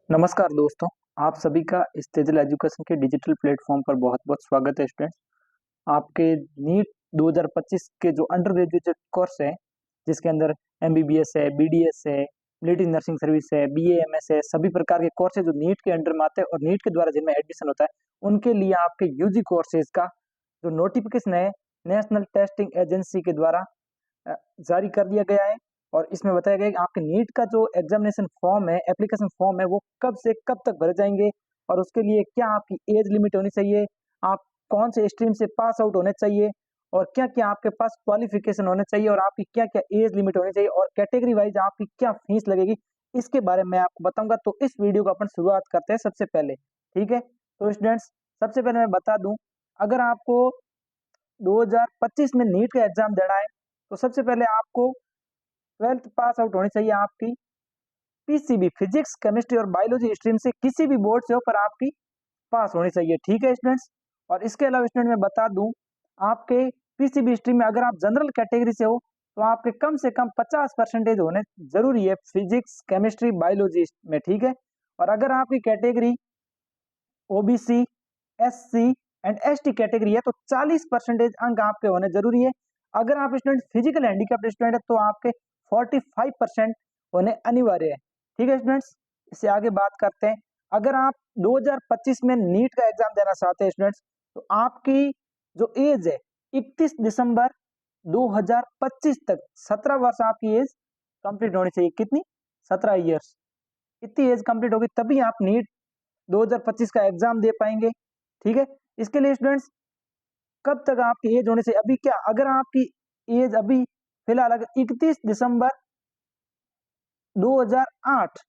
नमस्कार दोस्तों, आप सभी का इस तेजल एजुकेशन के डिजिटल प्लेटफॉर्म पर बहुत बहुत स्वागत है स्टूडेंट्स। आपके नीट 2025 के जो अंडर ग्रेजुएट कोर्स है, जिसके अंदर एमबीबीएस है, बीडीएस है, मिलिट्री नर्सिंग सर्विस है, बीएएमएस है, सभी प्रकार के कोर्सेज जो नीट के अंडर में आते हैं और नीट के द्वारा जिनमें एडमिशन होता है, उनके लिए आपके यूजी कोर्सेज का जो नोटिफिकेशन है नेशनल टेस्टिंग एजेंसी के द्वारा जारी कर दिया गया है। और इसमें बताया गया है कि आपके नीट का जो एग्जामिनेशन फॉर्म है, एप्लीकेशन फॉर्म है, वो कब से कब तक भरे जाएंगे और उसके लिए क्या आपकी एज लिमिट होनी चाहिए, आप कौन से स्ट्रीम से पास आउट होने चाहिए और क्या क्या आपके पास क्वालिफिकेशन होने चाहिए और आपकी क्या क्या एज लिमिट होनी चाहिए और कैटेगरी वाइज आपकी क्या फीस लगेगी, इसके बारे में आपको बताऊंगा। तो इस वीडियो को अपन शुरुआत करते हैं सबसे पहले। ठीक है, तो स्टूडेंट्स सबसे पहले मैं बता दूं, अगर आपको 2025 में नीट का एग्जाम देना है तो सबसे पहले आपको 12th पास आउट होनी चाहिए आपकी पीसीबी फिजिक्स केमिस्ट्री और बायोलॉजी स्ट्रीम से, किसी भी बोर्ड से हो पर आपकी पास होनी चाहिए। ठीक है स्टूडेंट्स, और इसके अलावा स्टूडेंट मैं बता दूं, आपके पीसीबी स्ट्रीम में अगर आप जनरल कैटेगरी से हो तो आपके कम से कम 50% होने जरूरी है फिजिक्स केमिस्ट्री बायोलॉजी में। ठीक है, और अगर आपकी category OBC SC and ST category है तो 40% अंक आपके होने जरूरी है। अगर आप स्टूडेंट फिजिकल हैंडीकैप्ड स्टूडेंट है तो आपके 45% होने अनिवार्य है। ठीक है स्टूडेंट्स, इससे आगे बात करते हैं। अगर आप 2025 में नीट का एग्जाम देना चाहते हैं स्टूडेंट्स, तो आपकी जो एज है 31 दिसंबर 2025 तक 17 वर्ष आपकी एज कंप्लीट होनी चाहिए। कितनी? 17 ईयर्स। इतनी एज कंप्लीट होगी तभी आप नीट 2025 का एग्जाम दे पाएंगे। ठीक है, इसके लिए स्टूडेंट्स कब तक आपकी एज होने से, अभी क्या अगर आपकी एज अभी फिलहाल अगर 31 दिसंबर 2008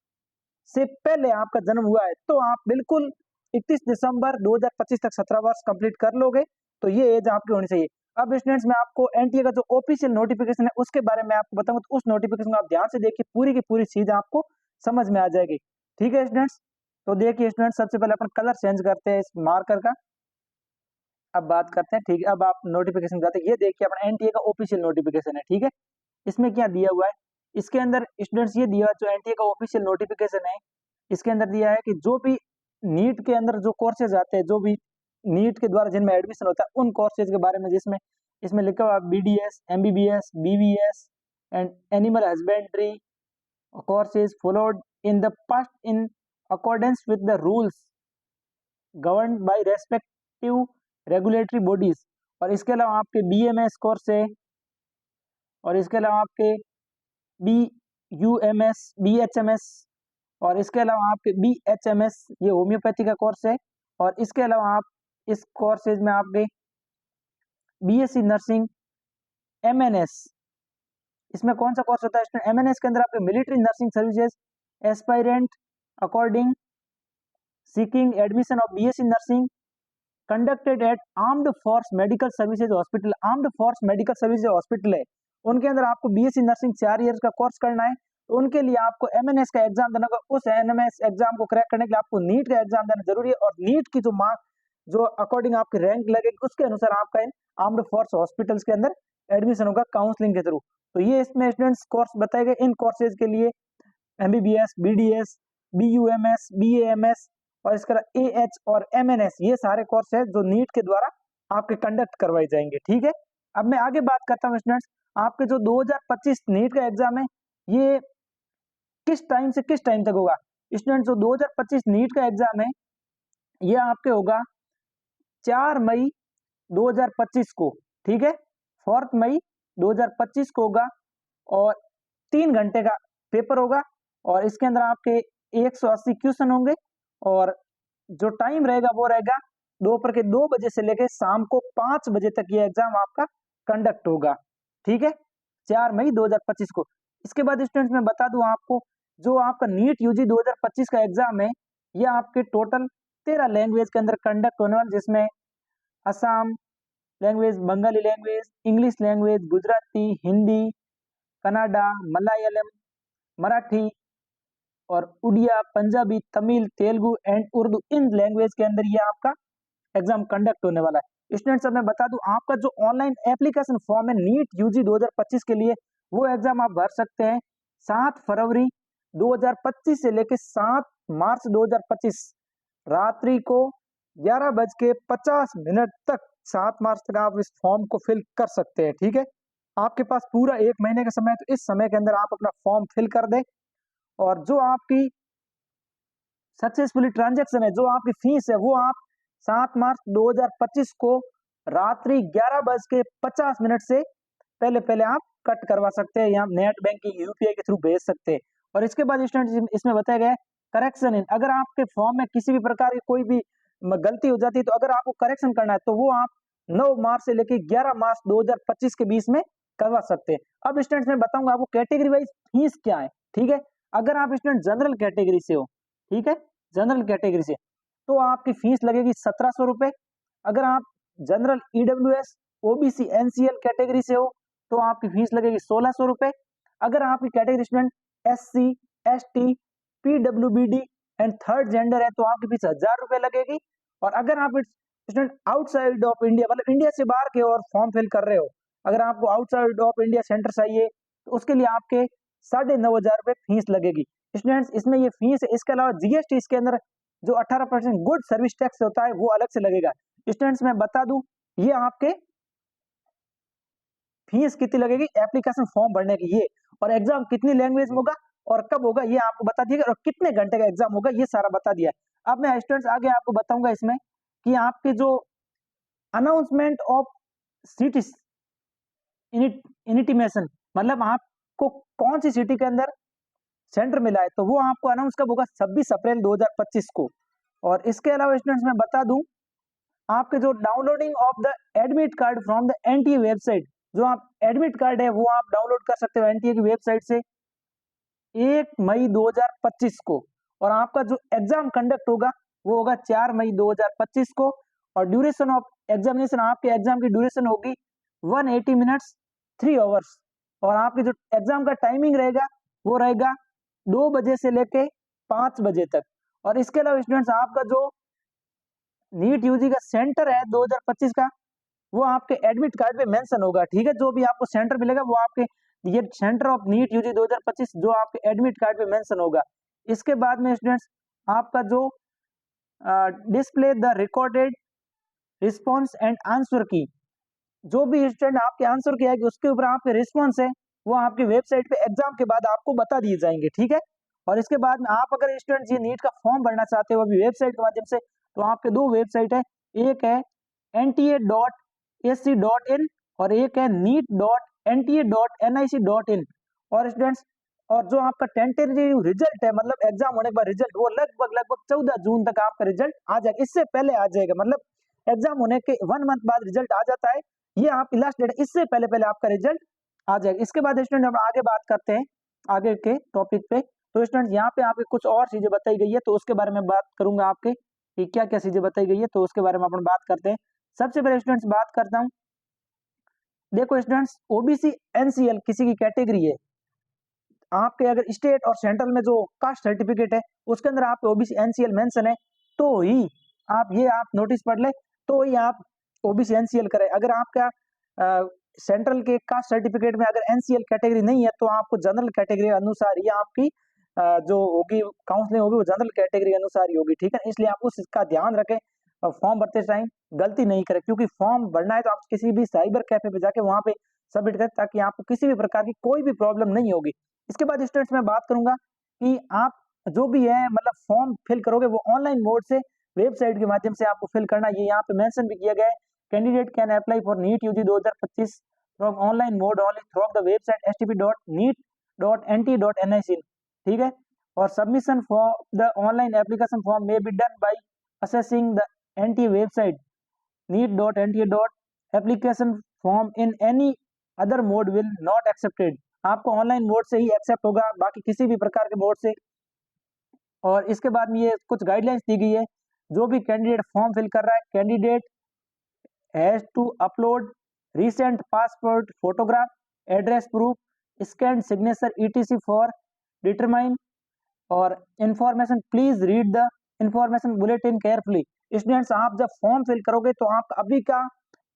से पहले आपका जन्म हुआ है तो आप बिल्कुल 31 दिसंबर 2025 तक 17 वर्ष कंप्लीट कर लोगे, तो ये एज आपकी होनी चाहिए। अब स्टूडेंट्स मैं आपको एनटीए का जो ऑफिशियल नोटिफिकेशन है उसके बारे में आपको बताऊंगा, तो उस नोटिफिकेशन को आप ध्यान से देखिए, पूरी की पूरी चीज आपको समझ में आ जाएगी। ठीक है स्टूडेंट्स, तो देखिए स्टूडेंट्स सबसे पहले अपन कलर चेंज करते हैं इस मार्कर का। अब बात करते हैं, ठीक है, अब आप नोटिफिकेशन जाते हैं, ये देखिए अपना एनटीए का ऑफिशियल नोटिफिकेशन है। ठीक है, इसमें क्या दिया हुआ है, इसके अंदर स्टूडेंट्स ये दिया जो एनटीए का ऑफिशियल नोटिफिकेशन है, इसके अंदर दिया है कि जो भी नीट के अंदर जो कोर्सेज आते हैं, जो भी नीट के द्वारा जिनमें एडमिशन होता है उन कोर्सेज के बारे में, जिसमें इसमें लिखा हुआ BDS MBBS BVS and animal husbandry courses followed in the past in accordance with the rules governed by respective regulatory bodies। और इसके अलावा आपके बीएमएस कोर्स है, और इसके अलावा आपके बी यूएमएस बीएचएमएस, और इसके अलावा आपके बीएचएमएस ये होम्योपैथी का कोर्स है। और इसके अलावा आप इस कोर्सेज में आपके बीएससी नर्सिंग एमएनएस, इसमें कौन सा कोर्स होता है स्टूडेंट? एमएनएस के अंदर आपके military nursing services aspirant according seeking admission of BSc nursing conducted at armed force medical services hospital. Armed force medical services hospital है, उनके अंदर आपको बीएससी नर्सिंग 4 ईयर्स का कोर्स करना है, तो उनके लिए आपको एमएनएस का एग्जाम देना होगा। उस एमएनएस एग्जाम को क्रैक करने के लिए आपको नीट का एग्जाम देना जरूरी है, और नीट की जो मार्क जो अकॉर्डिंग आपकी रैंक लगेगी उसके अनुसार आपका इन आर्म्ड फोर्स हॉस्पिटल्स के अंदर एडमिशन होगा काउंसलिंग के थ्रू। तो ये इसमें स्टूडेंट्स कोर्स बताए गए, इन कोर्सेज के लिए एमबीबीएस बीडीएस बीयूएमएस बीएएमएस और इसके अलावा एएच और एमएनएस, ये सारे कोर्स है जो नीट के द्वारा आपके कंडक्ट करवाए जाएंगे। ठीक है, अब मैं आगे बात करता हूँ स्टूडेंट्स, आपके जो 2025 नीट का एग्जाम है ये किस टाइम से किस टाइम तक होगा। स्टूडेंट्स जो 2025 नीट का एग्जाम है ये आपके होगा 4 मई 2025 को। ठीक है, 4 मई 2025 को होगा, और 3 घंटे का पेपर होगा, और इसके अंदर आपके 180 क्वेश्चन होंगे, और जो टाइम रहेगा वो रहेगा दोपहर के 2 बजे से लेकर शाम को 5 बजे तक ये एग्जाम आपका कंडक्ट होगा। ठीक है, 4 मई 2025 को। इसके बाद स्टूडेंट्स मैं बता दूं आपको, जो आपका नीट यूजी 2025 का एग्जाम है ये आपके टोटल 13 लैंग्वेज के अंदर कंडक्ट होने वाला, जिसमें Assam language, Bengali language, English language, Gujarati, Hindi, Kannada, Malayalam, Marathi और उड़िया, पंजाबी, तमिल, तेलुगु एंड उर्दू, इन लैंग्वेज के अंदर ये आपका एग्जाम कंडक्ट होने वाला है। स्टूडेंट्स अब मैं बता दूं, आपका जो ऑनलाइन एप्लीकेशन फॉर्म है नीट यूजी 2025 के लिए, वो एग्जाम आप भर सकते हैं 7 फरवरी 2025 से लेकर 7 मार्च 2025 रात्रि को 11:50 तक 7 मार्च तक आप इस फॉर्म को फिल कर सकते हैं। ठीक है, आपके पास पूरा 1 महीने का समय है, तो इस समय के अंदर आप अपना फॉर्म फिल कर दें और जो आपकी सक्सेसफुली ट्रांजैक्शन है, जो आपकी फीस है, वो आप 7 मार्च 2025 को रात्रि 11:50 से पहले पहले आप कट करवा सकते हैं या नेट बैंकिंग यूपीआई के थ्रू भेज सकते हैं। और इसके बाद स्टूडेंट इसमें बताया गया है करेक्शन इन, अगर आपके फॉर्म में किसी भी प्रकार की कोई भी गलती हो जाती है तो अगर आपको करेक्शन करना है तो वो आप 9 मार्च से लेकर 11 मार्च 2025 के बीच में करवा सकते हैं। अब स्टूडेंट्स मैं बताऊंगा आपको कैटेगरी वाइज फीस क्या है। ठीक है, अगर आप स्टूडेंट जनरल कैटेगरी से हो, ठीक है, जनरल कैटेगरी से, तो आपकी फीस लगेगी 1700 रुपए। अगर आप general EWS OBC NCL category से हो तो आपकी फीस लगेगी 1600 रुपए। अगर आपकी category student SC ST PWBD and third gender है तो आपकी फीस 1000 रुपए लगेगी। और अगर आप स्टूडेंट आउटसाइड ऑफ इंडिया मतलब इंडिया से बाहर के और फॉर्म फिल कर रहे हो, अगर आपको आउटसाइड ऑफ इंडिया सेंटर चाहिए तो उसके लिए आपके 9500 रुपए फीस लगेगी। स्टूडेंट्स इसमें ये फीस है, इसके अलावा जीएसटी इसके अंदर जो 18% गुड सर्विस टैक्स होता है वो अलग से लगेगा। स्टूडेंट्स मैं बता दूं ये आपके फीस कितनी लगेगी एप्लीकेशन फॉर्म भरने की ये, और एग्जाम कितनी लैंग्वेज में होगा और कब होगा ये आपको बता दिया और कितने घंटे का एग्जाम होगा ये सारा बता दिया। अब मैं स्टूडेंट्स आगे आपको बताऊंगा इसमें कि आपके जो अनाउंसमेंट ऑफ सिटी इनिटिमेशन मतलब आपको कौन सी सिटी के अंदर सेंटर मिला है तो वो आपको अनाउंस कब होगा 26 अप्रैल 2025 को। और इसके अलावा स्टूडेंट्स मैं बता दूं आपके जो downloading of the admit card from the NTA website, जो आप एडमिट कार्ड है वो आप डाउनलोड कर सकते हो एनटीए की वेबसाइट से 1 मई 2025 को। और आपका जो एग्जाम कंडक्ट होगा वो होगा 4 मई 2025 को। और ड्यूरेशन ऑफ एग्जामिनेशन आपके एग्जाम की ड्यूरेशन होगी 180 मिनट्स 3 आवर्स। और आपकी जो एग्जाम का टाइमिंग रहेगा वो रहेगा 2 बजे से लेके 5 बजे तक। और इसके अलावा स्टूडेंट्स आपका जो नीट यूजी का सेंटर है 2025 का वो आपके एडमिट कार्ड पे मेंशन होगा। ठीक है, जो भी आपको सेंटर मिलेगा वो आपके ये सेंटर ऑफ नीट यूजी 2025 जो आपके एडमिट कार्ड पे मेंशन होगा। इसके बाद में स्टूडेंट्स आपका जो display the recorded response and answer की, जो भी स्टूडेंट आपके आंसर की आएगी उसके ऊपर आपके रिस्पॉन्स है वो आपकी वेबसाइट पे एग्जाम के बाद आपको बता दिए जाएंगे। ठीक है, और इसके बाद में आप अगर स्टूडेंट ये नीट का फॉर्म भरना चाहते हो अभी वेबसाइट के माध्यम से तो आपके 2 वेबसाइट है, एक है nta.ac.in और एक है neet.nta.nic.in। और स्टूडेंट्स और जो आपका टेंटेटिव रिजल्ट है मतलब एग्जाम होने के बाद रिजल्ट वो लगभग 14 जून तक आपका रिजल्ट आ जाएगा, इससे पहले आ जाएगा मतलब एग्जाम होने के 1 मंथ बाद रिजल्ट आ जाता है, ये आपकी लास्ट डेट इससे पहले पहले आपका रिजल्ट आ जाएगा। इसके बाद स्टूडेंट हम आगे बात करते हैं आगे के टॉपिक पे। तो स्टूडेंट यहाँ पे आपके कुछ और चीजें बताई गई है तो उसके बारे में बात करूंगा आपके कि क्या क्या चीजें बताई गई है तो उसके बारे में अपन बात करते हैं। सबसे पहले स्टूडेंट्स बात करता हूँ, देखो स्टूडेंट्स ओबीसी एनसीएल किसी की कैटेगरी है, आपके अगर स्टेट और सेंट्रल में जो कास्ट सर्टिफिकेट है उसके अंदर आप ओबीसी एनसीएल मेंशन है तो ही आप ये आप नोटिस पढ़ ले तो ही आप ओबीसी एनसीएल करें। अगर आपका सेंट्रल के कास्ट सर्टिफिकेट में अगर एनसीएल कैटेगरी नहीं है तो आपको जनरल कैटेगरी अनुसार ही आपकी जो होगी काउंसलिंग होगी वो जनरल कैटेगरी अनुसार ही होगी। ठीक है, इसलिए आप उसका ध्यान रखें फॉर्म भरते टाइम गलती नहीं करें, क्योंकि फॉर्म भरना है तो आप किसी भी साइबर कैफे पे जाके वहां पे सबमिट करें ताकि आपको किसी भी प्रकार की कोई भी प्रॉब्लम नहीं होगी। इसके बाद स्टूडेंट्स मैं बात करूंगा कि आप जो भी है मतलब फॉर्म फिल करोगे वो ऑनलाइन मोड से वेबसाइट के माध्यम से आपको फिल करना, ये यहाँ पे मेंशन भी किया गया है candidate can apply for NEET UG 2025 from online mode only through the website http.neet.nt.nic। ठीक है, और submission for the online application form may be done by assessing the NT website neet.nta.application form in any other mode will not accepted. आपको online mode से ही accept होगा, बाकी किसी भी प्रकार के मोड से। और इसके बाद में ये कुछ गाइडलाइंस दी गई है, जो भी कैंडिडेट फॉर्म फिल कर रहा है candidate has to upload recent passport photograph address proof scan signature etc for determine और information please read the information bulletin carefully. Students आप जब फॉर्म फिल करोगे तो आप अभी का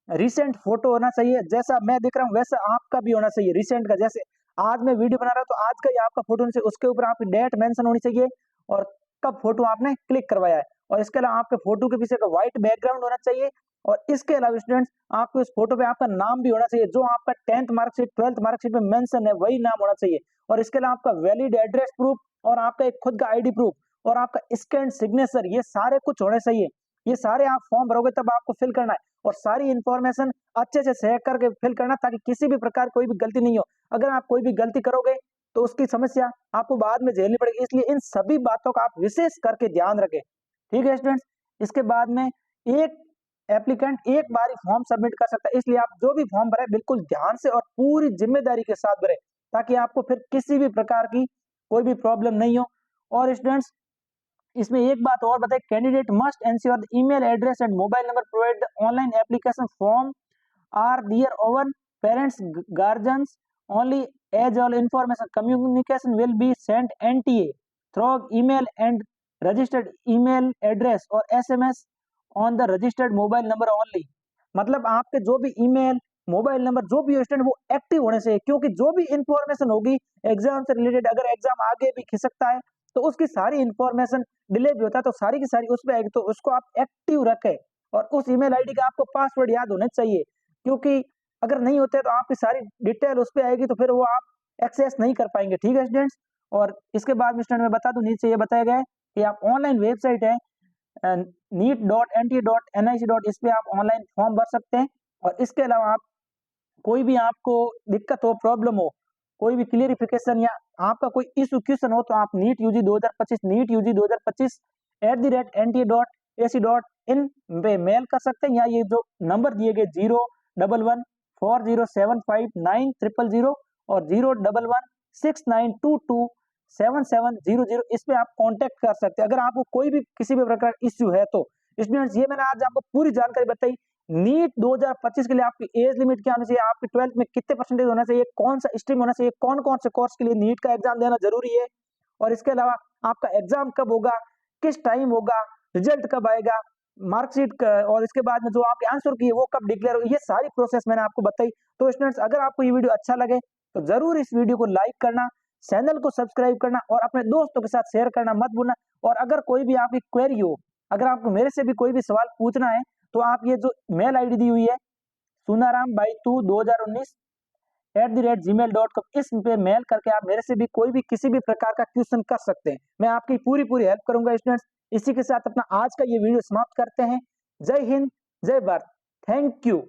रिसेंट फोटो होना चाहिए, जैसा मैं दिख रहा हूँ वैसा आपका भी होना चाहिए रिसेंट का। जैसे आज मैं वीडियो बना रहा हूँ तो आज का ही आपका फोटो होना चाहिए, उसके ऊपर आपकी डेट मेंशन होनी चाहिए और कब फोटो आपने क्लिक करवाया है। और इसके अलावा आपके फोटो के पीछे का व्हाइट बैकग्राउंड होना चाहिए। और इसके अलावा स्टूडेंट्स आपको इस फोटो पे आपका नाम भी होना चाहिए, जो आपका 10th मार्कशीट 12th मार्कशीट में मेंशन है वही नाम होना चाहिए। और इसके अलावा आपका वैलिड एड्रेस प्रूफ और आपका एक खुद का आईडी प्रूफ और आपका स्कैन सिग्नेचर, ये सारे कुछ होने चाहिए। ये सारे आप फॉर्म भरोगे तब आपको फिल करना है और सारी इंफॉर्मेशन अच्छे से शेयर करके फिल करना, ताकि किसी भी प्रकार कोई भी गलती नहीं हो। अगर आप कोई भी गलती करोगे तो उसकी समस्या आपको बाद में झेलनी पड़ेगी, इसलिए इन सभी बातों का आप विशेष करके ध्यान रखें। ठीक है स्टूडेंट्स, इसके बाद में एक एप्लीकेंट एक बार ही फॉर्म सबमिट कर सकता है, इसलिए आप जो भी फॉर्म भरे बिल्कुल ध्यान से और पूरी जिम्मेदारी के साथ भरे, ताकि आपको फिर किसी भी प्रकार की कोई भी प्रॉब्लम नहीं हो। और स्टूडेंट्स इसमें एक बात और बताए, candidate must ensure the email address and mobile number provide the online application form are their own parents guardians only as all information communication will be sent NTA through email and registered email address और SMS on the registered mobile number only. मतलब आपके जो भी email mobile number जो भी student वो active होने से, क्योंकि जो भी इंफॉर्मेशन होगी एग्जाम से रिलेटेड, अगर एग्जाम आगे भी खिसकता है तो उसकी सारी इंफॉर्मेशन डिले भी होता है तो सारी की सारी उस पर आएगी, तो उसको आप एक्टिव रखें। और उस ईमेल आईडी का आपको पासवर्ड याद होना चाहिए, क्योंकि अगर नहीं होते तो आपकी सारी डिटेल उस पर आएगी तो फिर वो आप एक्सेस नहीं कर पाएंगे। ठीक है स्टूडेंट्स, और इसके बाद में स्टूडेंट मैं बता दूं, नीचे ये बताया गया है कि आप ऑनलाइन वेबसाइट है neet.nt.nic. इस पे आप ऑनलाइन फॉर्म भर सकते हैं। और इसके अलावा आप कोई भी आपको दिक्कत हो, प्रॉब्लम हो, कोई भी क्लियरिफिकेशन या आपका कोई इशू क्वेश्चन हो तो आप नीट यूजी 2025 neet. ut2025@nt.ac.in पे मेल कर सकते हैं, या ये जो नंबर दिए गए 01140759000 और 01169227700 इस पे आप कांटेक्ट कर सकते हैं अगर आपको कोई भी किसी भी प्रकार इश्यू है तो। स्टूडेंट्स ये मैंने आज आपको पूरी जानकारी बताई। नीट 2025 के लिए आपकी एज लिमिट क्या होनी चाहिए, आपकी 12th में कितने परसेंटेज होना चाहिए, कौन सा स्ट्रीम होना चाहिए, कौन कौन से कोर्स के लिए नीट का एग्जाम देना जरूरी है, और इसके अलावा आपका एग्जाम कब होगा, किस टाइम होगा, रिजल्ट कब आएगा, मार्कशीट और इसके बाद में जो आपके आंसर की है वो कब डिक्लेयर होगी, ये सारी प्रोसेस मैंने आपको बताई। तो स्टूडेंट्स अगर आपको ये वीडियो अच्छा लगे तो जरूर इस वीडियो को लाइक करना, चैनल को सब्सक्राइब करना और अपने दोस्तों के साथ शेयर करना मत भूलना। और अगर कोई भी आपकी क्वेरी हो, अगर आपको मेरे से भी कोई भी सवाल पूछना है तो आप ये जो मेल आईडी दी हुई है sunarambaitu2019@gmail.com इस पे मेल करके आप मेरे से भी कोई भी किसी भी प्रकार का क्वेश्चन कर सकते हैं, मैं आपकी पूरी पूरी हेल्प करूंगा। स्टूडेंट्स इसी के साथ अपना आज का ये वीडियो समाप्त करते हैं। जय हिंद, जय भारत, थैंक यू।